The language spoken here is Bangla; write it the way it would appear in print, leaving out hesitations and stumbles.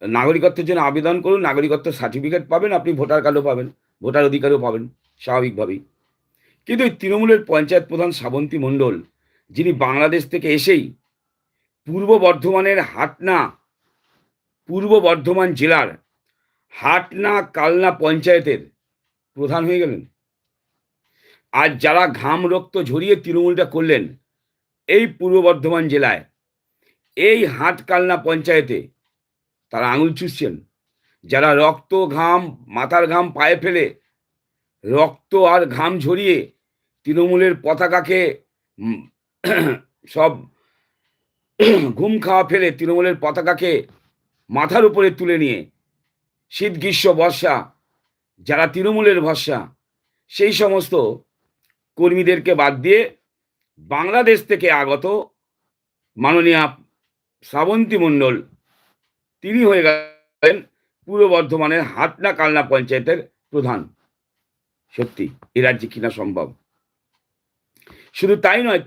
নাগরিকত্বের জন্য আবেদন করুন, নাগরিকত্ব সার্টিফিকেট পাবেন, আপনি ভোটার কার্ডও পাবেন, ভোটার অধিকারও পাবেন স্বাভাবিকভাবেই। কিন্তু এই তৃণমূলের পঞ্চায়েত প্রধান শ্রাবন্তী মণ্ডল, যিনি বাংলাদেশ থেকে এসেই পূর্ব বর্ধমানের পূর্ব বর্ধমান জেলার হাটনা কালনা পঞ্চায়েতের প্রধান হয়ে গেলেন। আর যারা ঘাম রক্ত ঝরিয়ে তৃণমূলটা করলেন এই পূর্ব বর্ধমান জেলায়, এই হাটকালনা পঞ্চায়েতে তারা আঙুল চুষছেন। যারা রক্ত ঘাম, মাথার ঘাম পায়ে ফেলে, রক্ত আর ঘাম ঝরিয়ে তৃণমূলের পতাকাকে সব ঘুম খাওয়া ফেলে তৃণমূলের পতাকাকে মাথার উপরে তুলে নিয়ে শীত গ্রীষ্ম বর্ষা যারা তৃণমূলের ভরসা, সেই সমস্ত কর্মীদেরকে বাদ দিয়ে বাংলাদেশ থেকে আগত মাননীয়া শ্রাবন্তী মণ্ডল, তিনি হয়ে গেলেন পূর্ব বর্ধমানের হাটনা কালনা পঞ্চায়েতের প্রধান। সত্যি এ রাজ্যে কিনা সম্ভব? শুধু তাই নয়,